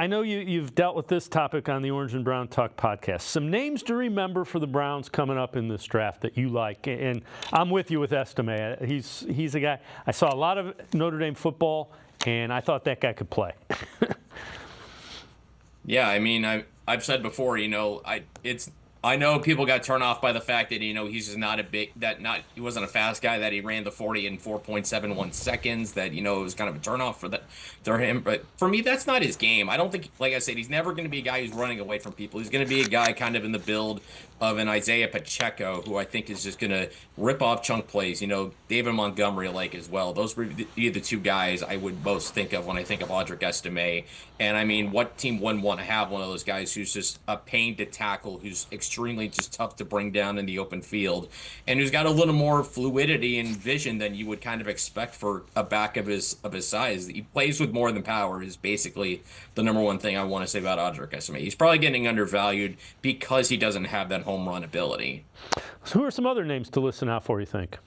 I know you've dealt with this topic on the Orange and Brown Talk podcast. Some names to remember for the Browns coming up in this draft that you like, and I'm with you with Estime. He's a guy. I saw a lot of Notre Dame football, and I thought that guy could play. Yeah, I mean, I've said before, I know people got turned off by the fact that, he's just not he wasn't a fast guy, that he ran the 40 in 4.71 seconds, that, it was kind of a turnoff for him. But for me, that's not his game. I don't think, like I said, he's never going to be a guy who's running away from people. He's going to be a guy kind of in the build of an Isaiah Pacheco, who I think is just going to rip off chunk plays, David Montgomery like as well. Those would be the two guys I would most think of when I think of Audric Estime. And I mean, what team wouldn't want to have one of those guys who's just a pain to tackle, who's extremely just tough to bring down in the open field, and who's got a little more fluidity and vision than you would kind of expect for a back of his size. He plays with more than power is basically the number one thing I want to say about Audric Estime. He's probably getting undervalued because he doesn't have that home run ability. So who are some other names to listen out for, you think?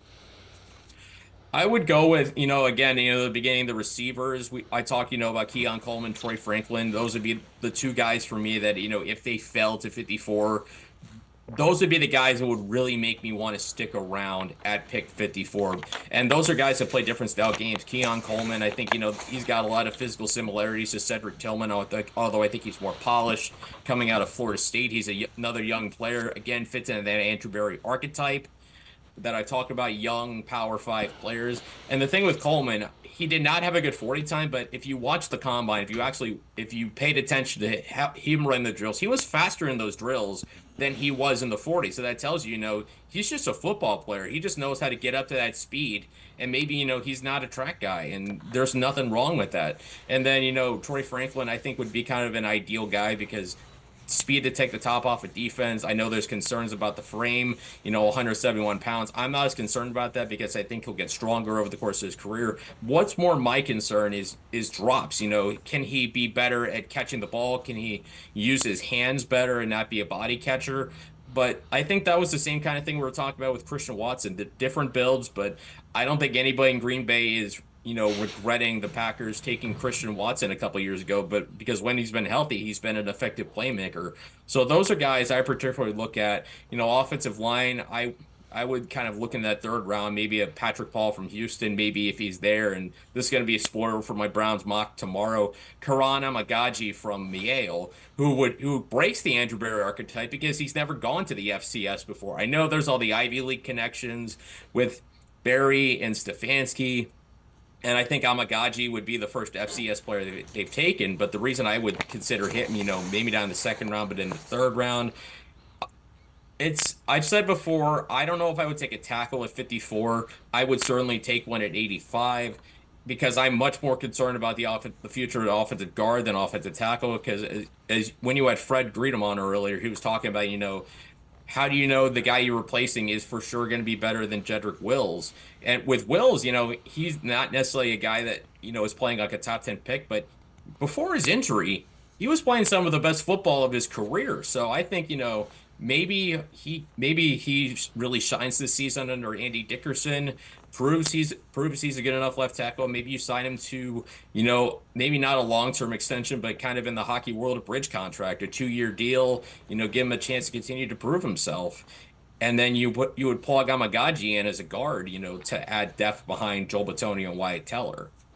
I would go with, again, the beginning, the receivers. I talked, about Keon Coleman, Troy Franklin. Those would be the two guys for me that, if they fell to 54, those would be the guys that would really make me want to stick around at pick 54. And those are guys that play different style games. Keon Coleman, I think, he's got a lot of physical similarities to Cedric Tillman, although I think he's more polished. Coming out of Florida State, he's another young player. Again, fits into that Andrew Berry archetype that I talk about, young Power 5 players. And the thing with Coleman, he did not have a good 40 time, but if you watch the combine, if you paid attention to him run the drills, he was faster in those drills than he was in the 40. So that tells you, he's just a football player. He just knows how to get up to that speed. And maybe, he's not a track guy, and there's nothing wrong with that. And then, Troy Franklin, I think, would be kind of an ideal guy because speed to take the top off of defense. I know there's concerns about the frame, 171 pounds. I'm not as concerned about that because I think he'll get stronger over the course of his career. What's more my concern is drops. Can he be better at catching the ball? Can he use his hands better and not be a body catcher? But I think that was the same kind of thing we were talking about with Christian Watson, the different builds, but I don't think anybody in Green Bay is regretting the Packers taking Christian Watson a couple years ago, but because when he's been healthy, he's been an effective playmaker. So those are guys I particularly look at. Offensive line, I would kind of look in that third round, maybe a Patrick Paul from Houston, maybe if he's there. And this is going to be a spoiler for my Browns mock tomorrow. Karan Amagaji from Yale, who breaks the Andrew Berry archetype because he's never gone to the FCS before. I know there's all the Ivy League connections with Berry and Stefanski. And I think Amagaji would be the first FCS player that they've taken. But the reason I would consider him, maybe not in the second round, but in the third round, I've said before, I don't know if I would take a tackle at 54. I would certainly take one at 85 because I'm much more concerned about the future of the offensive guard than offensive tackle. Because as when you had Fred Greedham on earlier, he was talking about, how do you know the guy you're replacing is for sure going to be better than Jedrick Wills? And with Wills, he's not necessarily a guy that, is playing like a top 10 pick, but before his injury, he was playing some of the best football of his career. So I think, maybe he really shines this season under Andy Dickerson, proves he's a good enough left tackle. Maybe you sign him to, maybe not a long-term extension, but kind of in the hockey world, a bridge contract, a 2-year deal, give him a chance to continue to prove himself. And then you would plug Amagaji in as a guard, to add depth behind Joel Bitonio and Wyatt Teller.